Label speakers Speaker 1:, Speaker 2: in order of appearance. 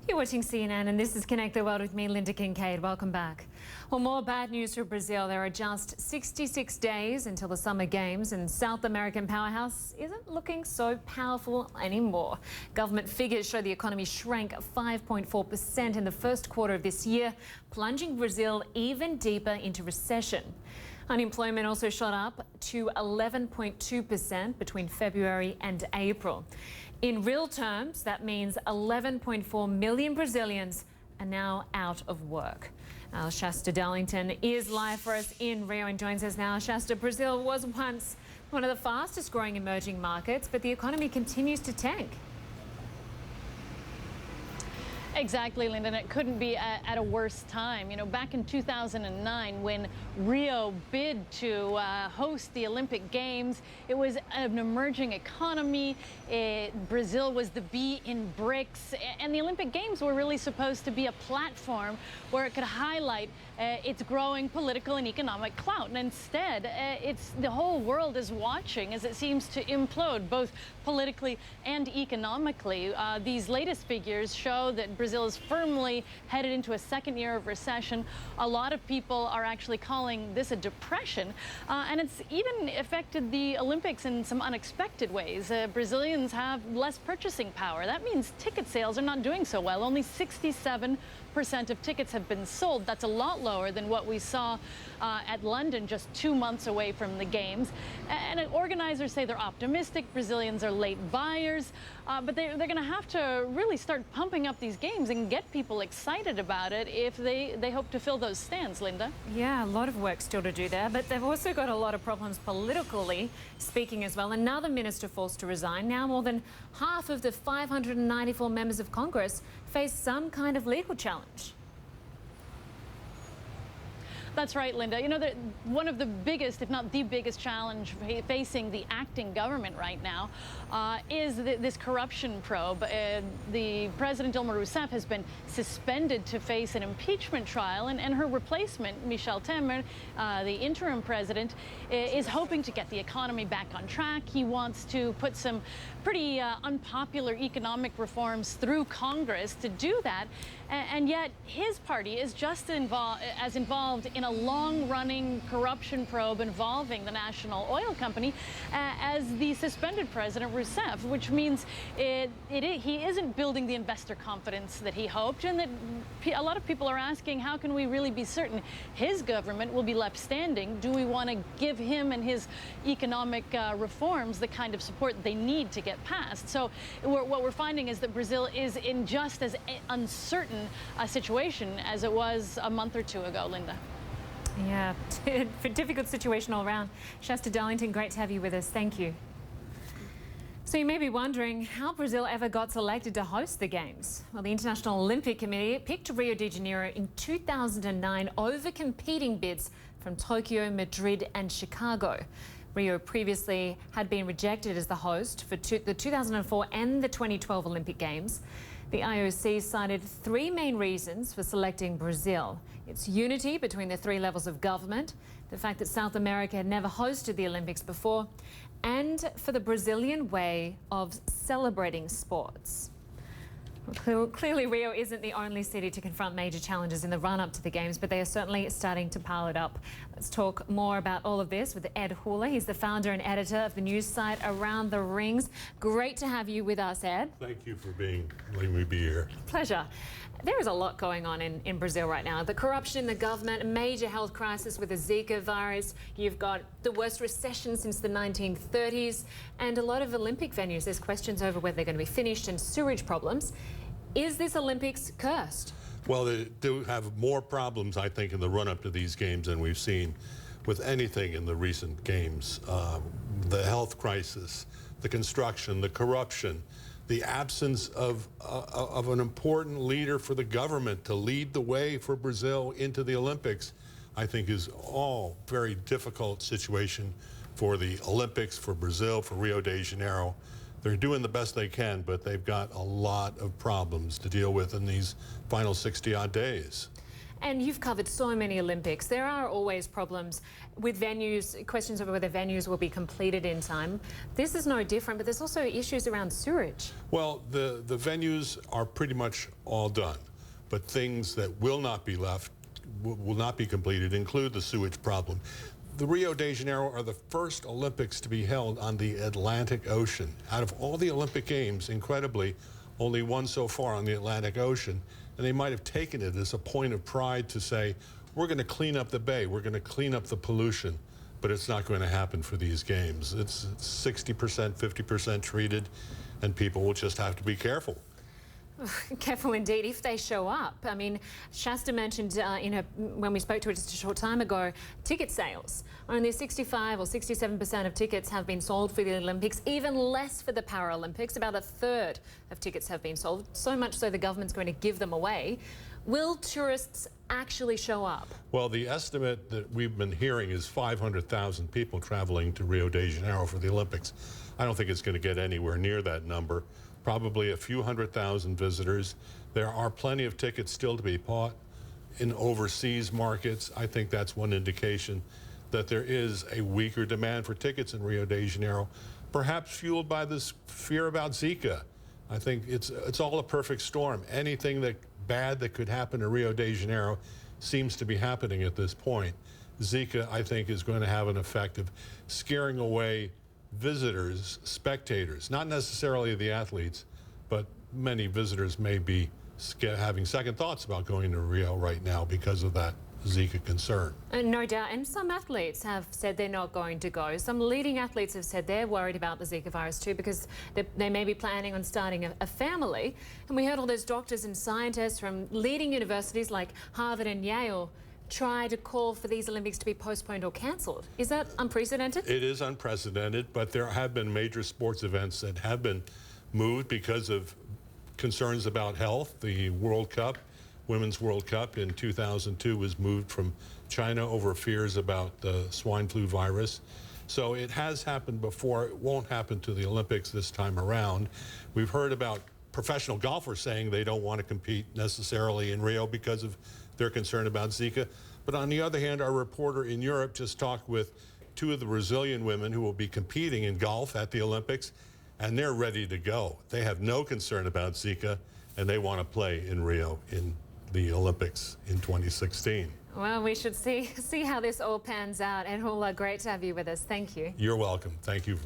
Speaker 1: You're watching CNN and this is Connect the World with me, Lynda Kinkade. Welcome back. Well, more bad news for Brazil. There are just 66 days until the Summer Games and South American powerhouse isn't looking so powerful anymore. Government figures show the economy shrank 5.4% in the first quarter of this year, plunging Brazil even deeper into recession. Unemployment also shot up to 11.2% between February and April. In real terms, that means 11.4 million Brazilians are now out of work. Our Shasta Darlington is live for us in Rio and joins us now. Shasta, Brazil was once one of the fastest growing emerging markets, but the economy continues to tank.
Speaker 2: Exactly, Lynda, and it couldn't be at a worse time. You know, back in 2009, when Rio bid to host the Olympic Games, it was an emerging economy. Brazil was the B in BRICS, and the Olympic Games were really supposed to be a platform where it could highlight its growing political and economic clout. And instead, the whole world is watching as it seems to implode, both politically and economically. These latest figures show that Brazil is firmly headed into a second year of recession. A lot of people are actually calling this a depression, and it's even affected the Olympics in some unexpected ways. Brazilians have less purchasing power. That means ticket sales are not doing so well. Only 67% of tickets have been sold. That's a lot lower than what we saw at London just 2 months away from the Games. And organizers say they're optimistic. Brazilians are late buyers, but they're going to have to really start pumping up these games and get people excited about it if they hope to fill those stands, Lynda.
Speaker 1: Yeah, a lot of work still to do there, but they've also got a lot of problems politically speaking as well. Another minister forced to resign. Now more than half of the 594 members of Congress face some kind of legal challenge.
Speaker 2: That's right, Lynda. You know, one of the biggest, if not the biggest challenge facing the acting government right now is this corruption probe. The President Dilma Rousseff has been suspended to face an impeachment trial, and her replacement, Michel Temer, the interim president, is hoping to get the economy back on track. He wants to put some pretty unpopular economic reforms through Congress to do that, and yet his party is just as involved in a long-running corruption probe involving the national oil company as the suspended President Rousseff, which means he isn't building the investor confidence that he hoped, and that a lot of people are asking, how can we really be certain his government will be left standing? Do we want to give him and his economic reforms the kind of support they need to get passed? So what we're finding is that Brazil is in just as uncertain a situation as it was a month or two ago, Lynda.
Speaker 1: Yeah, difficult situation all around. Shasta Darlington, great to have you with us. Thank you. So you may be wondering how Brazil ever got selected to host the Games. Well, the International Olympic Committee picked Rio de Janeiro in 2009 over competing bids from Tokyo, Madrid and Chicago. Rio previously had been rejected as the host for the 2004 and the 2012 Olympic Games. The IOC cited three main reasons for selecting Brazil. It's unity between the three levels of government, the fact that South America had never hosted the Olympics before, and for the Brazilian way of celebrating sports. Clearly, Rio isn't the only city to confront major challenges in the run-up to the Games, but they are certainly starting to pile it up. Let's talk more about all of this with Ed Hulu. He's the founder and editor of the news site Around the Rings. Great to have you with us, Ed.
Speaker 3: Thank you for letting me be here.
Speaker 1: Pleasure. There is a lot going on in Brazil right now. The corruption in the government, a major health crisis with the Zika virus. You've got the worst recession since the 1930s, and a lot of Olympic venues. There's questions over whether they're going to be finished and sewerage problems. Is this Olympics cursed?
Speaker 3: Well, they do have more problems, I think, in the run-up to these games than we've seen with anything in the recent games. The health crisis, the construction, the corruption, the absence of an important leader for the government to lead the way for Brazil into the Olympics, I think is all very difficult situation for the Olympics, for Brazil, for Rio de Janeiro. They're doing the best they can, but they've got a lot of problems to deal with in these final 60-odd days.
Speaker 1: And you've covered so many Olympics. There are always problems with venues, questions over whether venues will be completed in time. This is no different, but there's also issues around sewerage.
Speaker 3: Well, the venues are pretty much all done, but things that will not be left, will not be completed, include the sewage problem. The Rio de Janeiro are the first Olympics to be held on the Atlantic Ocean. Out of all the Olympic Games, incredibly, only one so far on the Atlantic Ocean, and they might have taken it as a point of pride to say, we're going to clean up the bay, we're going to clean up the pollution, but it's not going to happen for these games. It's 60%, 50% treated, and people will just have to be careful.
Speaker 1: Careful indeed if they show up. I mean, Shasta mentioned when we spoke to her just a short time ago, ticket sales. Only 65 or 67% of tickets have been sold for the Olympics, even less for the Paralympics. About a third of tickets have been sold, so much so the government's going to give them away. Will tourists actually show up?
Speaker 3: Well, the estimate that we've been hearing is 500,000 people traveling to Rio de Janeiro for the Olympics. I don't think it's going to get anywhere near that number. Probably a few 100,000 visitors. There are plenty of tickets still to be bought in overseas markets. I think that's one indication that there is a weaker demand for tickets in Rio de Janeiro, perhaps fueled by this fear about Zika. I think it's all a perfect storm. Anything bad that could happen in Rio de Janeiro seems to be happening at this point. Zika, I think, is going to have an effect of scaring away visitors, spectators, not necessarily the athletes, but many visitors may be having second thoughts about going to Rio right now because of that Zika concern.
Speaker 1: No doubt, and some athletes have said they're not going to go. Some leading athletes have said they're worried about the Zika virus too because they may be planning on starting a family. And we heard all those doctors and scientists from leading universities like Harvard and Yale try to call for these Olympics to be postponed or cancelled. Is that unprecedented?
Speaker 3: It is unprecedented, but there have been major sports events that have been moved because of concerns about health. The World Cup, Women's World Cup in 2002 was moved from China over fears about the swine flu virus. So it has happened before. It won't happen to the Olympics this time around. We've heard about professional golfers saying they don't want to compete necessarily in Rio because of their concern about Zika. But on the other hand, our reporter in Europe just talked with two of the Brazilian women who will be competing in golf at the Olympics, and they're ready to go. They have no concern about Zika, and they want to play in Rio in the Olympics in 2016.
Speaker 1: Well, we should see how this all pans out. Ed Hulu, great to have you with us. Thank you.
Speaker 3: You're welcome. Thank you for